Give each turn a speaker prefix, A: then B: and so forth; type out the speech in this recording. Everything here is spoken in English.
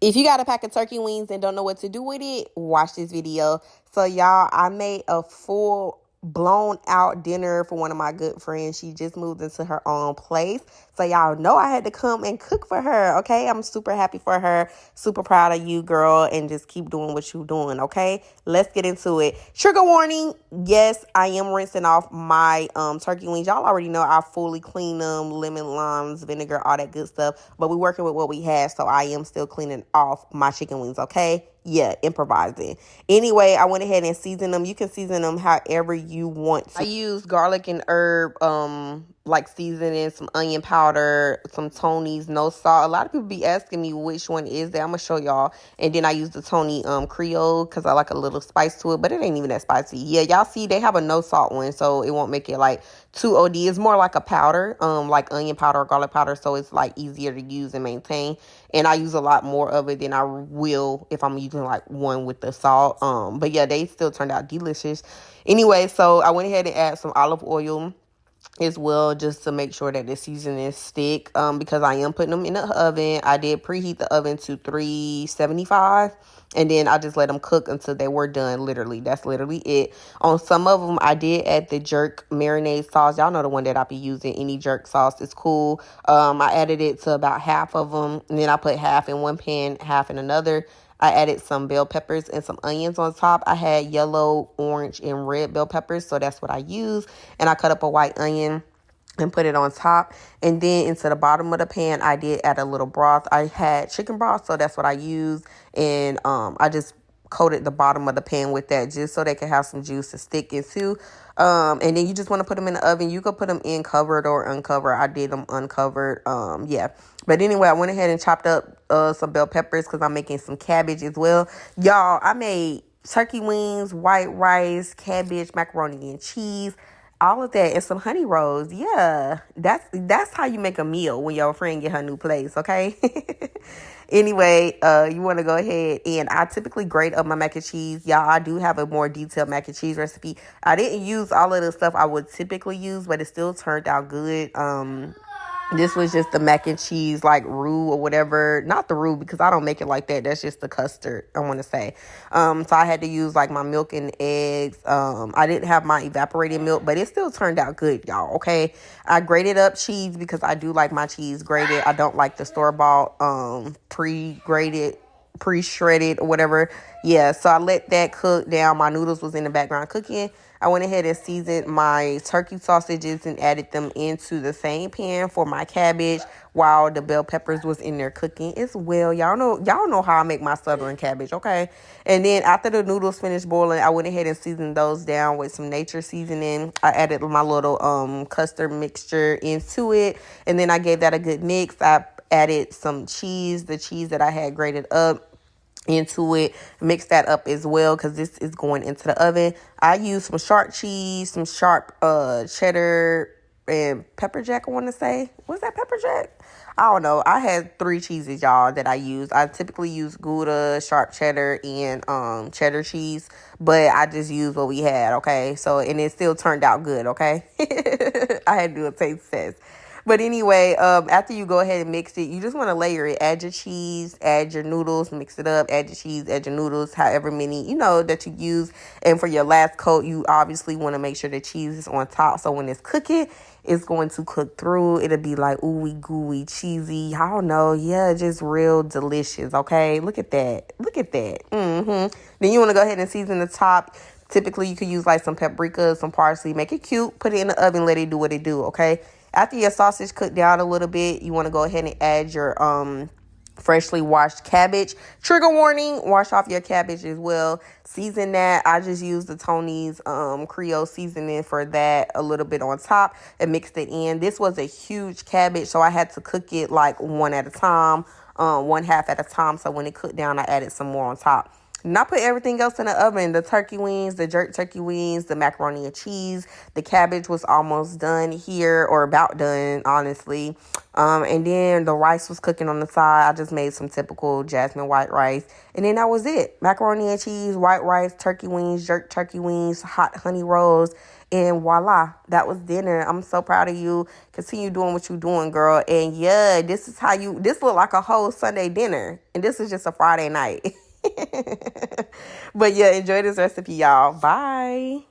A: If you got a pack of turkey wings and don't know what to do with it, watch this video. So y'all, I made a full blown out dinner for one of my good friends. She just moved into her own place. So y'all know I had to come and cook for her, okay? I'm super happy for her. Super proud of you, girl, and just keep doing what you're doing, okay? Let's get into it. Trigger warning. Yes, I am rinsing off my turkey wings. Y'all already know I fully clean them, lemon, limes, vinegar, all that good stuff. But we're working with what we have, so I am still cleaning off my chicken wings, okay? Yeah, improvising. Anyway, I went ahead and seasoned them. You can season them however you want to. I use garlic and herb, like seasoning, some onion powder, some Tony's, no salt. A lot of people be asking me which one is that. I'm gonna show y'all. And then I use the Tony Creole because I like a little spice to it, but it ain't even that spicy. Yeah, y'all see they have a no salt one, so it won't make it like too OD. It's more like a powder, like onion powder or garlic powder, so it's like easier to use and maintain. And I use a lot more of it than I will if I'm using like one with the salt. But yeah, they still turned out delicious. Anyway, so I went ahead and add some olive oil as well, just to make sure that the seasoning stick, because I am putting them in the oven. I did preheat the oven to 375, and then I just let them cook until they were done. Literally, that's literally it. On some of them, I did add the jerk marinade sauce. Y'all know the one that I be using. Any jerk sauce is cool. I added it to about half of them, and then I put half in one pan, half in another. I added some bell peppers and some onions on top. I had yellow, orange, and red bell peppers, so that's what I used. And I cut up a white onion and put it on top. And then into the bottom of the pan, I did add a little broth. I had chicken broth, so that's what I used. And I just coated the bottom of the pan with that just so they can have some juice to stick into. And then you just want to put them in the oven. You could put them in covered or uncovered. I did them uncovered. Yeah. But anyway, I went ahead and chopped up some bell peppers because I'm making some cabbage as well. Y'all, I made turkey wings, white rice, cabbage, macaroni and cheese, all of that, and some honey rolls. Yeah, that's how you make a meal when your friend get her new place, okay? Anyway, you want to go ahead, and I typically grate up my mac and cheese. Y'all, I do have a more detailed mac and cheese recipe. I didn't use all of the stuff I would typically use, but it still turned out good. This was just the mac and cheese, like roux or whatever. Not the roux, because I don't make it like that. That's just the custard, I want to say. So I had to use like my milk and eggs. I didn't have my evaporated milk, but it still turned out good, y'all, okay? I grated up cheese because I do like my cheese grated. I don't like the store-bought pre-grated, pre-shredded or whatever. Yeah, so I let that cook down. My noodles was in the background cooking. I went ahead and seasoned my turkey sausages and added them into the same pan for my cabbage while the bell peppers was in there cooking as well. Y'all know how I make my southern cabbage, okay? And then after the noodles finished boiling, I went ahead and seasoned those down with some nature seasoning. I added my little custard mixture into it, and then I gave that a good mix. I added some cheese, the cheese that I had grated up, into it. Mix that up as well because this is going into the oven. I used some sharp cheese, some sharp cheddar, and pepper jack, I want to say. Was that pepper jack? I don't know. I had 3 cheeses, y'all, that I used. I typically use Gouda, sharp cheddar, and cheddar cheese, but I just used what we had, okay? So, and it still turned out good, okay? I had to do a taste test. But anyway, after you go ahead and mix it, you just want to layer it. Add your cheese, add your noodles, mix it up, add your cheese, add your noodles, however many, that you use. And for your last coat, you obviously want to make sure the cheese is on top. So when it's cooking, it's going to cook through. It'll be like ooey gooey, cheesy. I don't know. Yeah, just real delicious, okay? Look at that. Look at that. Then you want to go ahead and season the top. Typically, you could use like some paprika, some parsley. Make it cute. Put it in the oven. Let it do what it do, okay? After your sausage cooked down a little bit, you want to go ahead and add your freshly washed cabbage. Trigger warning, wash off your cabbage as well. Season that. I just used the Tony's Creole seasoning for that, a little bit on top, and mixed it in. This was a huge cabbage, so I had to cook it like one at a time, one half at a time. So when it cooked down, I added some more on top. And I put everything else in the oven. The turkey wings, the jerk turkey wings, the macaroni and cheese. The cabbage was almost done here, or about done, honestly. And then the rice was cooking on the side. I just made some typical jasmine white rice. And then that was it. Macaroni and cheese, white rice, turkey wings, jerk turkey wings, hot honey rolls. And voila, that was dinner. I'm so proud of you. Continue doing what you're doing, girl. And yeah, this look like a whole Sunday dinner. And this is just a Friday night. But yeah, enjoy this recipe, y'all. Bye.